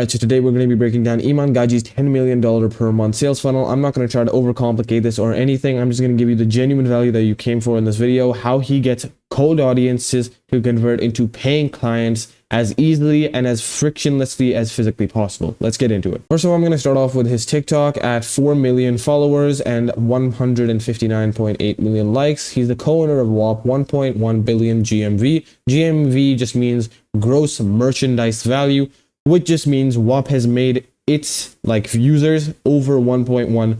Alright, so today we're going to be breaking down Iman Gadzhi's $10 million per month sales funnel. I'm not going to try to overcomplicate this or anything. I'm just going to give you the genuine value that you came for in this video, how he gets cold audiences to convert into paying clients as easily and as frictionlessly as physically possible. Let's get into it. First of all, I'm going to start off with his TikTok at 4 million followers and 159.8 million likes. He's the co-owner of WAP, 1.1 billion GMV. GMV just means gross merchandise value, which just means WAP has made its users over $1.1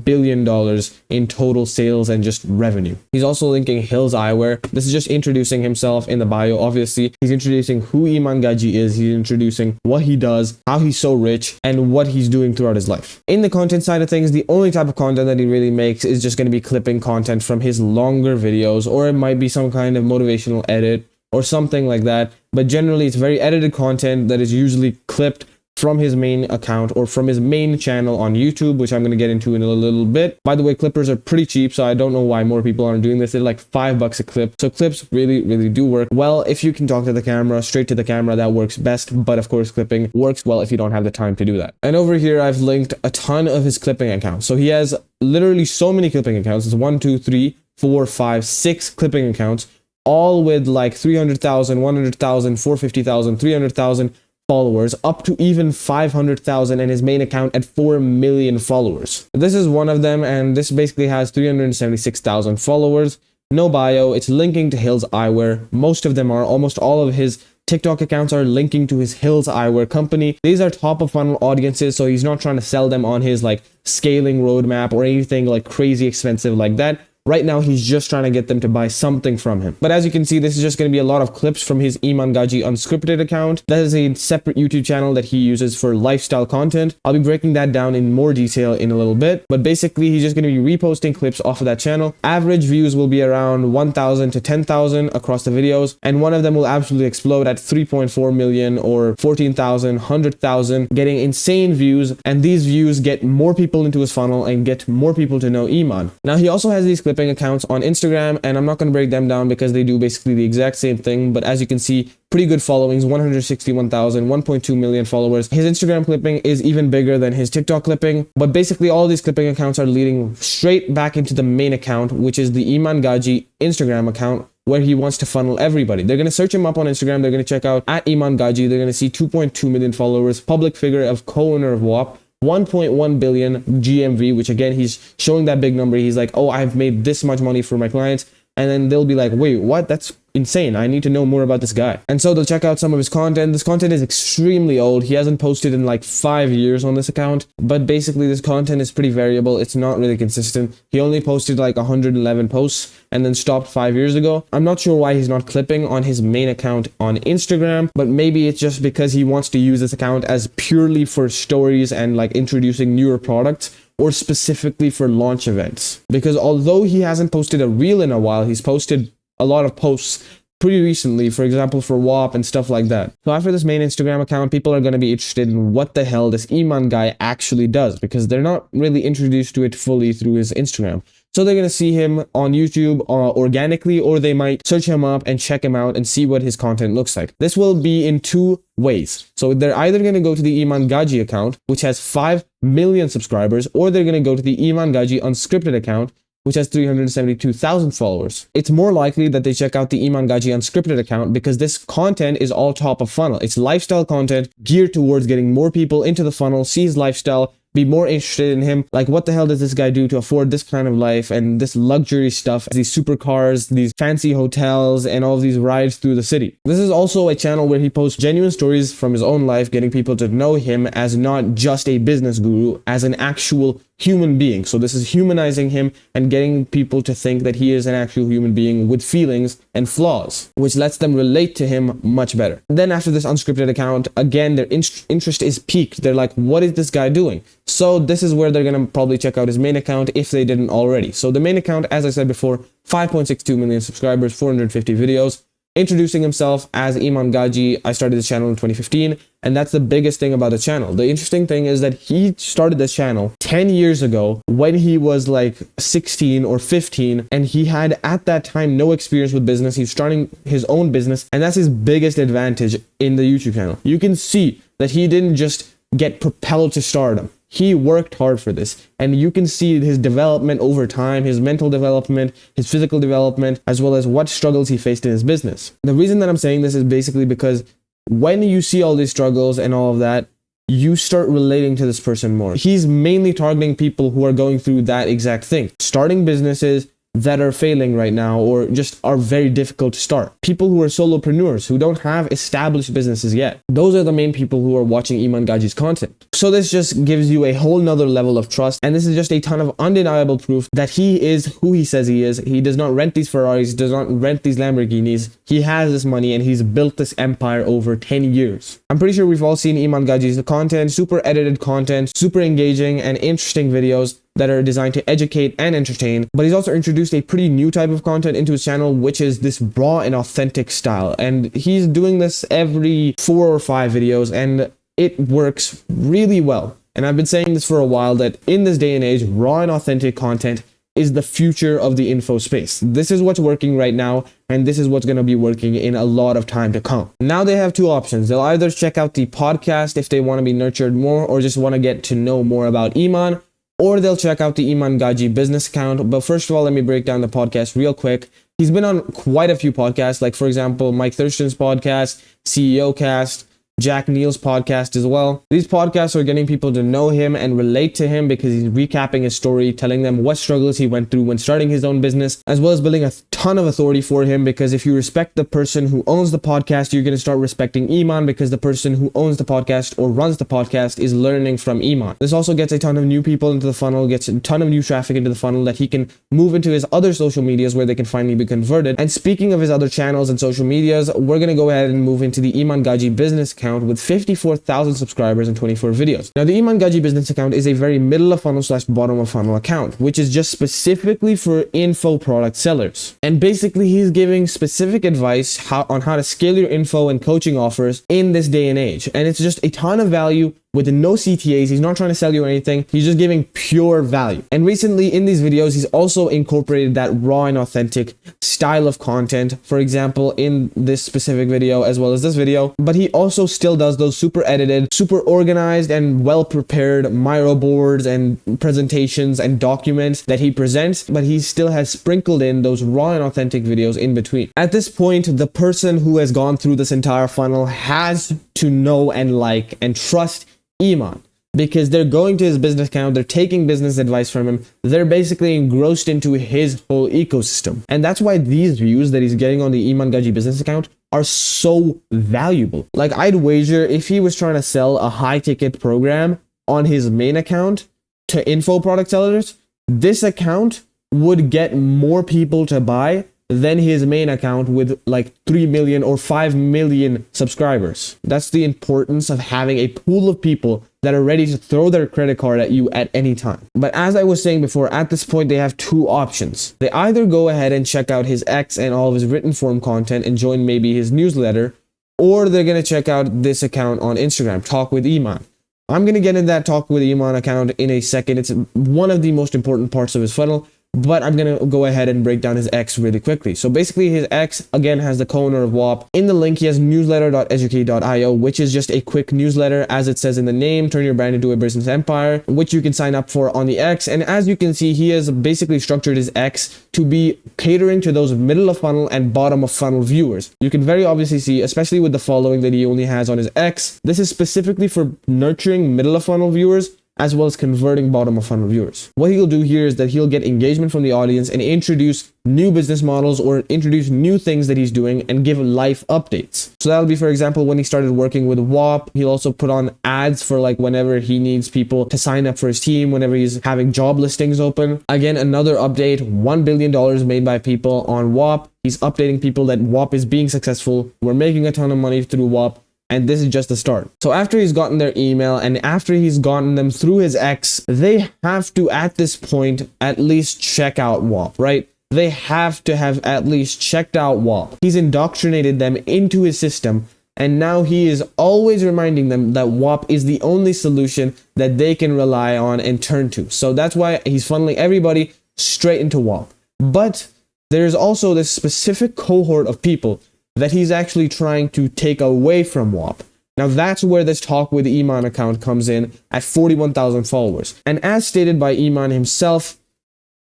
billion in total sales and just revenue. He's also linking Hills Eyewear. This is just introducing himself in the bio. Obviously, he's introducing who Iman Gadzhi is. He's introducing what he does, how he's so rich, and what he's doing throughout his life. In the content side of things, the only type of content that he really makes is just going to be clipping content from his longer videos, or it might be some kind of motivational edit or something like that. But generally, it's very edited content that is usually clipped from his main account or from his main channel on YouTube, which I'm going to get into in a little bit. By the way, clippers are pretty cheap, so I don't know why more people aren't doing this. They're like $5 a clip. So clips really do work well. If you can talk to the camera, straight to the camera, that works best. But of course, clipping works well if you don't have the time to do that. And over here, I've linked a ton of his clipping accounts. So he has literally so many clipping accounts. It's 1, 2, 3, 4, 5, 6 clipping accounts, all with like 300,000, 100,000, 450,000, 300,000 followers, up to even 500,000, and his main account at 4 million followers. This is one of them, and this basically has 376,000 followers. No bio. It's linking to Hills Eyewear. Most of them are. Almost all of his TikTok accounts are linking to his Hills Eyewear company. These are top of funnel audiences, so he's not trying to sell them on his scaling roadmap or anything crazy expensive like that. Right now, he's just trying to get them to buy something from him. But as you can see, this is just going to be a lot of clips from his Iman Gadzhi Unscripted account. That is a separate YouTube channel that he uses for lifestyle content. I'll be breaking that down in more detail in a little bit. But basically, he's just going to be reposting clips off of that channel. Average views will be around 1,000 to 10,000 across the videos. And one of them will absolutely explode at 3.4 million or 14,000, 100,000, getting insane views. And these views get more people into his funnel and get more people to know Iman. Now, he also has these clips accounts on Instagram, and I'm not going to break them down because they do basically the exact same thing. But as you can see, pretty good followings, 161,000, 1.2 million followers. His Instagram clipping is even bigger than his TikTok clipping. But basically, all these clipping accounts are leading straight back into the main account, which is the Iman Gadzhi Instagram account, where he wants to funnel everybody. They're going to search him up on Instagram. They're going to check out at Iman Gadzhi. They're going to see 2.2 million followers, public figure of co-owner of WAP, 1.1 billion GMV, which again, he's showing that big number. He's like, oh, I've made this much money for my clients. And then they'll be like, wait, what? That's insane. I need to know more about this guy. And so they'll check out some of his content. This content is extremely old. He hasn't posted in 5 years on this account. But basically, this content is pretty variable. It's not really consistent. He only posted 111 posts and then stopped 5 years ago. I'm not sure why he's not clipping on his main account on Instagram, but maybe it's just because he wants to use this account as purely for stories and introducing newer products, or specifically for launch events. Because although he hasn't posted a reel in a while, he's posted a lot of posts pretty recently, for example, for WAP and stuff like that. So after this main Instagram account, people are going to be interested in what the hell this Iman guy actually does, because they're not really introduced to it fully through his Instagram. So they're going to see him on YouTube organically, or they might search him up and check him out and see what his content looks like. This will be in 2 ways. So they're either going to go to the Iman Gadzhi account, which has 5 million subscribers, or they're going to go to the Iman Gadzhi Unscripted account, which has 372,000 followers. It's more likely that they check out the Iman Gadzhi Unscripted account because this content is all top of funnel. It's lifestyle content geared towards getting more people into the funnel, see his lifestyle, be more interested in him. What the hell does this guy do to afford this kind of life and this luxury stuff, these supercars, these fancy hotels, and all these rides through the city? This is also a channel where he posts genuine stories from his own life, getting people to know him as not just a business guru, as an actual human being. So this is humanizing him and getting people to think that he is an actual human being with feelings and flaws, which lets them relate to him much better. And then after this unscripted account, again, their interest is piqued. They're like, what is this guy doing? So this is where they're going to probably check out his main account if they didn't already. So the main account, as I said before, 5.62 million subscribers, 450 videos. introducing himself as Iman Gadzhi. I started this channel in 2015, and that's the biggest thing about the channel. The interesting thing is that he started this channel 10 years ago when he was like 16 or 15, and he had at that time no experience with business. He's starting his own business, and that's his biggest advantage in the YouTube channel. You can see that he didn't just get propelled to stardom. He worked hard for this, and you can see his development over time, his mental development, his physical development, as well as what struggles he faced in his business. The reason that I'm saying this is basically because when you see all these struggles and all of that, you start relating to this person more. He's mainly targeting people who are going through that exact thing, starting businesses that are failing right now or just are very difficult to start. People who are solopreneurs, who don't have established businesses yet. Those are the main people who are watching Iman Gadzhi's content. So this just gives you a whole nother level of trust, and this is just a ton of undeniable proof that he is who he says he is. He does not rent these Ferraris, does not rent these Lamborghinis. He has this money and he's built this empire over 10 years. I'm pretty sure we've all seen Iman Gadzhi's content, super edited content, super engaging and interesting videos that are designed to educate and entertain, but he's also introduced a pretty new type of content into his channel, which is this raw and authentic style. And he's doing this every 4 or 5 videos, and it works really well. And I've been saying this for a while, that in this day and age, raw and authentic content is the future of the info space. This is what's working right now, and this is what's going to be working in a lot of time to come. Now they have 2 options. They'll either check out the podcast if they want to be nurtured more or just want to get to know more about Iman, or they'll check out the Iman Gadzhi business account. But first of all, let me break down the podcast real quick. He's been on quite a few podcasts, like for example, Mike Thurston's podcast, CEO Cast, Jack Neal's podcast as well. These podcasts are getting people to know him and relate to him because he's recapping his story, telling them what struggles he went through when starting his own business, as well as building a ton of authority for him, because if you respect the person who owns the podcast, you're going to start respecting Iman, because the person who owns the podcast or runs the podcast is learning from Iman. This also gets a ton of new people into the funnel, gets a ton of new traffic into the funnel that he can move into his other social medias where they can finally be converted. And speaking of his other channels and social medias, we're going to go ahead and move into the Iman Gadzhi business account with 54,000 subscribers and 24 videos. Now, the Iman Gadzhi business account is a very middle of funnel / bottom of funnel account, which is just specifically for info product sellers. And basically, he's giving specific advice on how to scale your info and coaching offers in this day and age. And it's just a ton of value with no CTAs. He's not trying to sell you anything. He's just giving pure value. And recently in these videos, he's also incorporated that raw and authentic style of content. For example, in this specific video, as well as this video, but he also still does those super edited, super organized and well prepared Miro boards and presentations and documents that he presents, but he still has sprinkled in those raw and authentic videos in between. At this point, the person who has gone through this entire funnel has to know and like and trust Iman, because they're going to his business account, they're taking business advice from him, they're basically engrossed into his whole ecosystem. And that's why these views that he's getting on the Iman Gadzhi business account are so valuable. Like, I'd wager if he was trying to sell a high ticket program on his main account to info product sellers, this account would get more people to buy than his main account with like 3 million or 5 million subscribers. That's the importance of having a pool of people that are ready to throw their credit card at you at any time. But as I was saying before, at this point, they have 2 options. They either go ahead and check out his X and all of his written form content and join maybe his newsletter, or they're going to check out this account on Instagram, Talk with Iman. I'm going to get in that Talk with Iman account in a second. It's one of the most important parts of his funnel, but I'm going to go ahead and break down his X really quickly. So basically his X, again, has the co-owner of WAP. In the link, he has newsletter.educate.io, which is just a quick newsletter. As it says in the name, turn your brand into a business empire, which you can sign up for on the X. And as you can see, he has basically structured his X to be catering to those middle of funnel and bottom of funnel viewers. You can very obviously see, especially with the following that he only has on his X, this is specifically for nurturing middle of funnel viewers as well as converting bottom of funnel viewers. What he'll do here is that he'll get engagement from the audience and introduce new business models or introduce new things that he's doing and give life updates. So that'll be, for example, when he started working with WAP, he'll also put on ads for like whenever he needs people to sign up for his team, whenever he's having job listings open. Again, another update, $1 billion made by people on WAP. He's updating people that WAP is being successful. We're making a ton of money through WAP. And this is just the start. So after he's gotten their email and after he's gotten them through his X, they have to, at this point, at least check out WAP, right? they have to have at least checked out WAP. He's indoctrinated them into his system, and now he is always reminding them that WAP is the only solution that they can rely on and turn to. So that's why he's funneling everybody straight into WAP. But there's also this specific cohort of people that he's actually trying to take away from WAP. Now that's where this Talk with Iman account comes in at 41,000 followers. And as stated by Iman himself,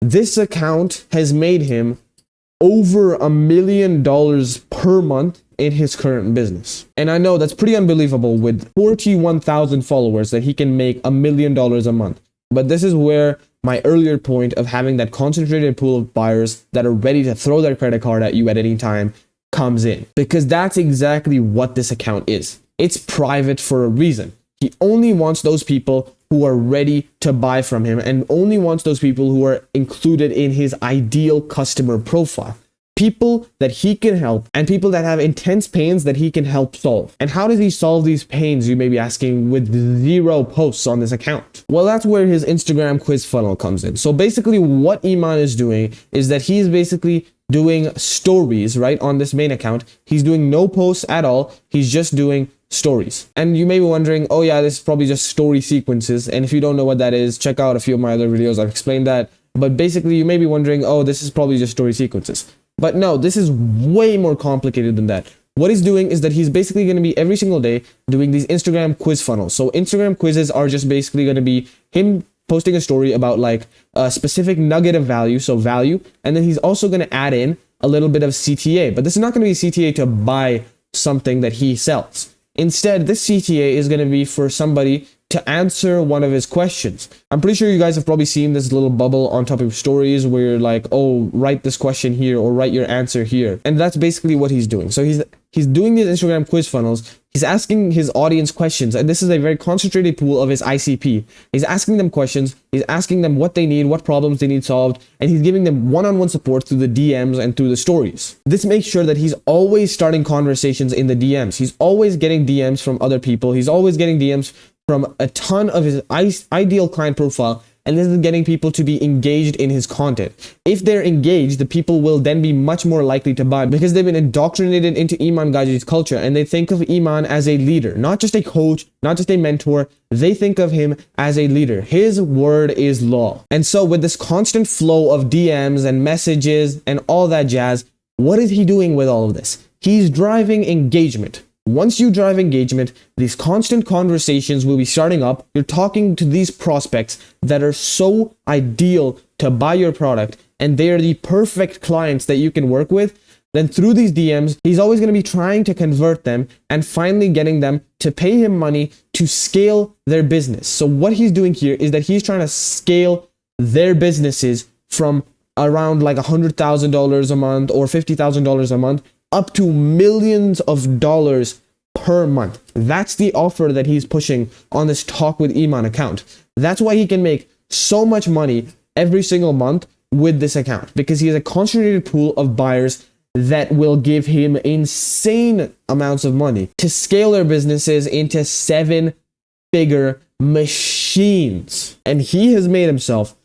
this account has made him over $1 million per month in his current business. And I know that's pretty unbelievable with 41,000 followers that he can make $1 million a month. But this is where my earlier point of having that concentrated pool of buyers that are ready to throw their credit card at you at any time comes in. Because that's exactly what this account is. It's private for a reason. He only wants those people who are ready to buy from him and only wants those people who are included in his ideal customer profile. People that he can help and people that have intense pains that he can help solve. And how does he solve these pains, you may be asking, with 0 posts on this account? Well, that's where his Instagram quiz funnel comes in. So basically what Iman is doing is that he's basically doing stories, right, on this main account. He's doing no posts at all. He's just doing stories. And you may be wondering, oh yeah, this is probably just story sequences. And if you don't know what that is, check out a few of my other videos. I've explained that. But basically you may be wondering, oh, this is probably just story sequences. But no, this is way more complicated than that. What he's doing is that he's basically going to be every single day doing these Instagram quiz funnels. So Instagram quizzes are just basically going to be him posting a story about like a specific nugget of value, so value, and then he's also going to add in a little bit of CTA. But this is not going to be CTA to buy something that he sells. Instead, this CTA is going to be for somebody to answer one of his questions. I'm pretty sure you guys have probably seen this little bubble on top of stories where you're like, oh, write this question here or write your answer here. And that's basically what he's doing. So he's doing these Instagram quiz funnels. He's asking his audience questions, and this is a very concentrated pool of his ICP. He's asking them questions. He's asking them what they need, what problems they need solved, and he's giving them one-on-one support through the DMs and through the stories. This makes sure that he's always starting conversations in the DMs. He's always getting DMs from other people. He's always getting DMs from a ton of his ideal client profile, and this is getting people to be engaged in his content. If they're engaged, the people will then be much more likely to buy because they've been indoctrinated into Iman Gadzhi's culture, and they think of Iman as a leader, not just a coach, not just a mentor. They think of him as a leader. His word is law. And so with this constant flow of DMs and messages and all that jazz, what is he doing with all of this? He's driving engagement. Once you drive engagement, these constant conversations will be starting up. You're talking to these prospects that are so ideal to buy your product, and they are the perfect clients that you can work with. Then through these DMs, he's always going to be trying to convert them and finally getting them to pay him money to scale their business. So what he's doing here is that he's trying to scale their businesses from around like $100,000 a month or $50,000 a month up to millions of dollars per month. That's the offer that he's pushing on this Talk with Iman account. That's why he can make so much money every single month with this account, because he has a concentrated pool of buyers that will give him insane amounts of money to scale their businesses into 7-figure machines. And he has made himself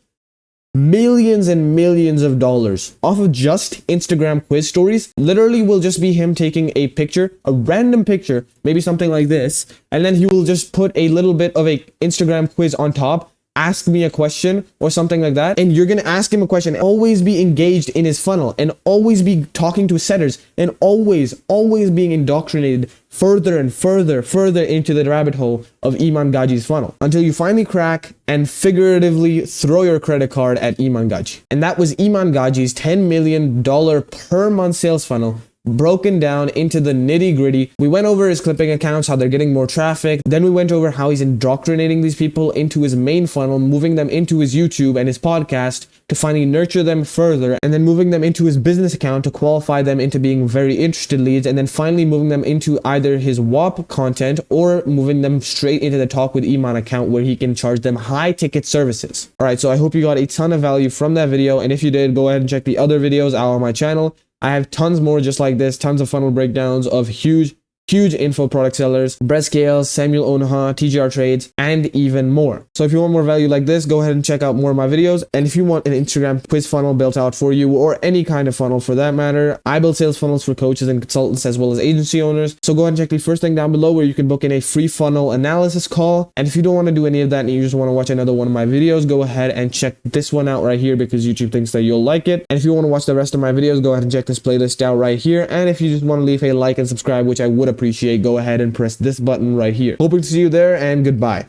millions and millions of dollars off of just Instagram quiz stories. Literally will just be him taking a picture, a random picture, maybe something like this, and then he will just put a little bit of a Instagram quiz on top, ask me a question or something like that, and you're gonna ask him a question, always be engaged in his funnel and always be talking to setters and always being indoctrinated further and further into the rabbit hole of Iman Gadzhi's funnel until you finally crack and figuratively throw your credit card at Iman Gadzhi. And that was Iman Gadzhi's $10 million per month sales funnel, broken down into the nitty gritty. We went over his clipping accounts, how they're getting more traffic. Then we went over how he's indoctrinating these people into his main funnel, moving them into his YouTube and his podcast to finally nurture them further, and then moving them into his business account to qualify them into being very interested leads, and then finally moving them into either his WAP content or moving them straight into the Talk with Iman account where he can charge them high ticket services. All right, so I hope you got a ton of value from that video, and if you did, go ahead and check the other videos out on my channel. I have tons more just like this, tons of funnel breakdowns of huge huge info product sellers, Brett Scales, Samuel Onaha, TGR Trades, and even more. So if you want more value like this, go ahead and check out more of my videos. And if you want an Instagram quiz funnel built out for you, or any kind of funnel for that matter, I build sales funnels for coaches and consultants as well as agency owners. So go ahead and check the first thing down below where you can book in a free funnel analysis call. And if you don't want to do any of that and you just want to watch another one of my videos, go ahead and check this one out right here because YouTube thinks that you'll like it. And if you want to watch the rest of my videos, go ahead and check this playlist out right here. And if you just want to leave a like and subscribe, which I would appreciate, go ahead and press this button right here. Hoping to see you there, and goodbye.